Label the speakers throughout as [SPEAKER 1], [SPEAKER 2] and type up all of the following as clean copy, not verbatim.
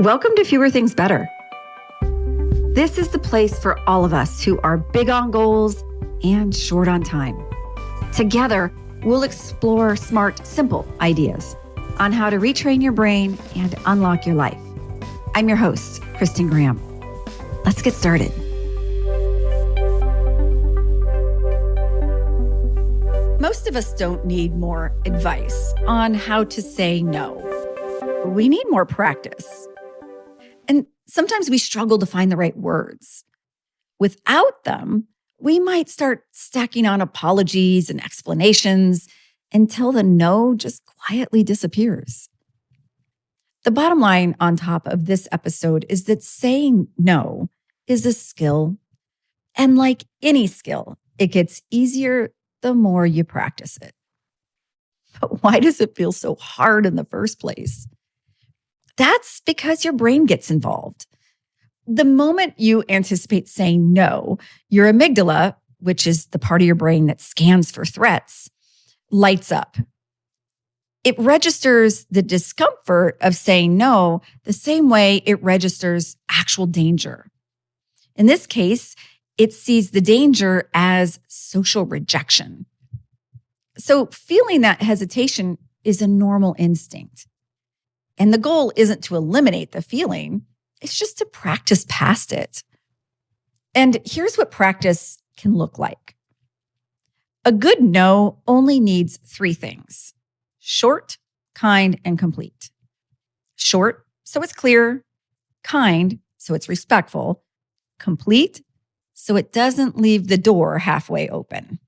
[SPEAKER 1] Welcome to Fewer Things Better. This is the place for all of us who are big on goals and short on time. Together, we'll explore smart, simple ideas on how to retrain your brain and unlock your life. I'm your host, Kristin Graham. Let's get started. Most of us don't need more advice on how to say no. We need more practice. And sometimes we struggle to find the right words. Without them, we might start stacking on apologies and explanations until the no just quietly disappears. The bottom line on top of this episode is that saying no is a skill. And like any skill, it gets easier the more you practice it. But why does it feel so hard in the first place? That's because your brain gets involved. The moment you anticipate saying no, your amygdala, which is the part of your brain that scans for threats, lights up. It registers the discomfort of saying no the same way it registers actual danger. In this case, it sees the danger as social rejection. So feeling that hesitation is a normal instinct. And the goal isn't to eliminate the feeling, it's just to practice past it. And here's what practice can look like. A good no only needs 3 things: short, kind, and complete. Short, so it's clear. Kind, so it's respectful. Complete, so it doesn't leave the door halfway open.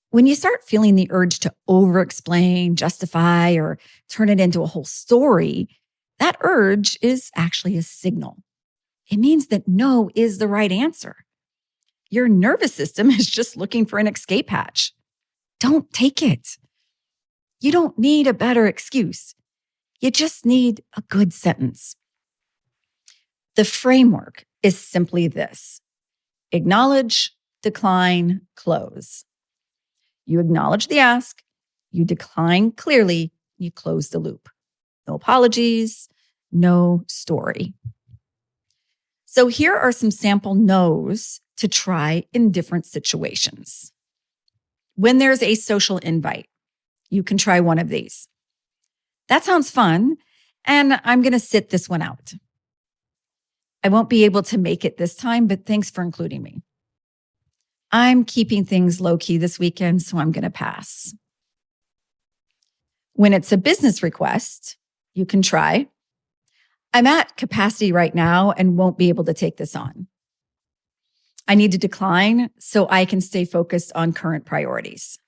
[SPEAKER 1] When you start feeling the urge to over-explain, justify, or turn it into a whole story, that urge is actually a signal. It means that no is the right answer. Your nervous system is just looking for an escape hatch. Don't take it. You don't need a better excuse. You just need a good sentence. The framework is simply this: acknowledge, decline, close. You acknowledge the ask, you decline clearly, you close the loop. No apologies, no story. So here are some sample no's to try in different situations. When there's a social invite, you can try one of these. That sounds fun, and I'm going to sit this one out. I won't be able to make it this time, but thanks for including me. I'm keeping things low-key this weekend, so I'm going to pass. When it's a business request, you can try, I'm at capacity right now and won't be able to take this on. I need to decline so I can stay focused on current priorities.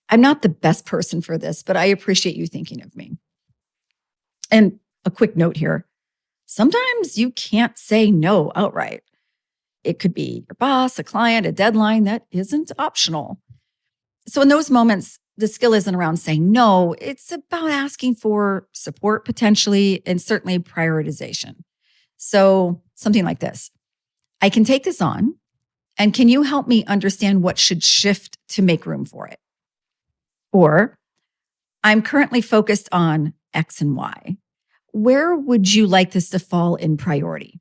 [SPEAKER 1] I'm not the best person for this, but I appreciate you thinking of me. And a quick note here. Sometimes you can't say no outright. It could be your boss, a client, a deadline that isn't optional. So in those moments, the skill isn't around saying no. It's about asking for support potentially, and certainly prioritization. So something like this: I can take this on, and can you help me understand what should shift to make room for it? Or, I'm currently focused on X and Y. Where would you like this to fall in priority?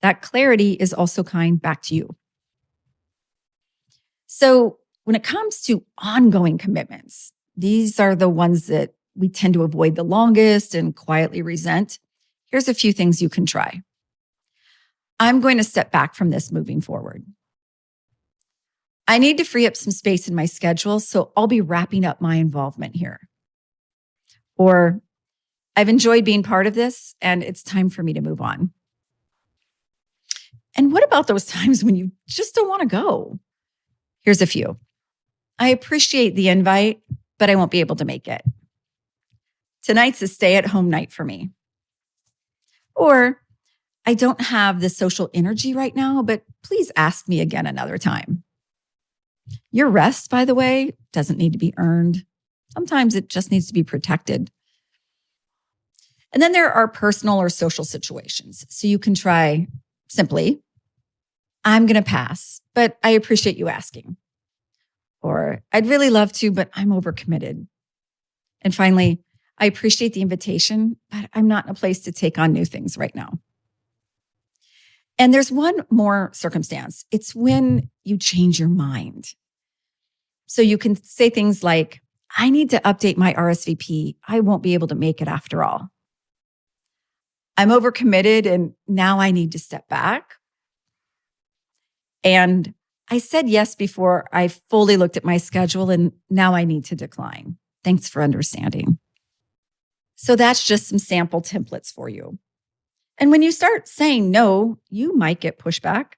[SPEAKER 1] That clarity is also kind back to you. So when it comes to ongoing commitments, these are the ones that we tend to avoid the longest and quietly resent. Here's a few things you can try. I'm going to step back from this moving forward. I need to free up some space in my schedule, so I'll be wrapping up my involvement here. Or, I've enjoyed being part of this, and it's time for me to move on. And what about those times when you just don't want to go? Here's a few. I appreciate the invite, but I won't be able to make it. Tonight's a stay-at-home night for me. Or, I don't have the social energy right now, but please ask me again another time. Your rest, by the way, doesn't need to be earned. Sometimes it just needs to be protected. And then there are personal or social situations. So you can try simply, I'm going to pass, but I appreciate you asking. Or I'd really love to, but I'm overcommitted. And finally, I appreciate the invitation, but I'm not in a place to take on new things right now. And there's one more circumstance. It's when you change your mind. So you can say things like, I need to update my RSVP. I won't be able to make it after all. I'm overcommitted and now I need to step back. And I said yes before I fully looked at my schedule and now I need to decline. Thanks for understanding. So that's just some sample templates for you. And when you start saying no, you might get pushback.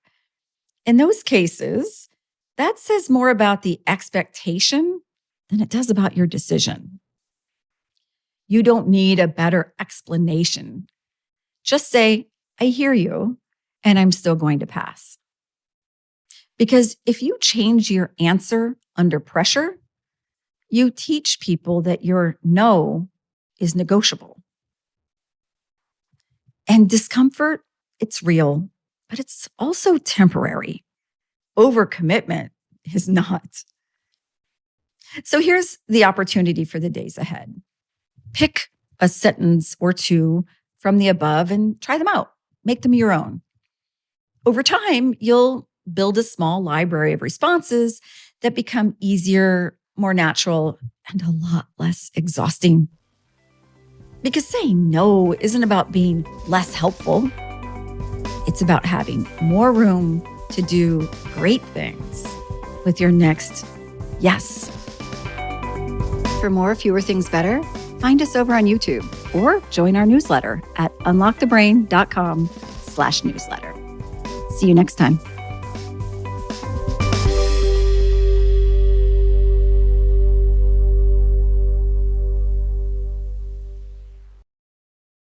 [SPEAKER 1] In those cases, that says more about the expectation than it does about your decision. You don't need a better explanation. Just say, I hear you, and I'm still going to pass. Because if you change your answer under pressure, you teach people that your no is negotiable. And discomfort, it's real, but it's also temporary. Overcommitment is not. So here's the opportunity for the days ahead. Pick a sentence or two from the above and try them out. Make them your own. Over time, you'll build a small library of responses that become easier, more natural, and a lot less exhausting. Because saying no isn't about being less helpful. It's about having more room to do great things with your next yes. For more Fewer Things Better, find us over on YouTube or join our newsletter at unlockthebrain.com/newsletter. See you next time.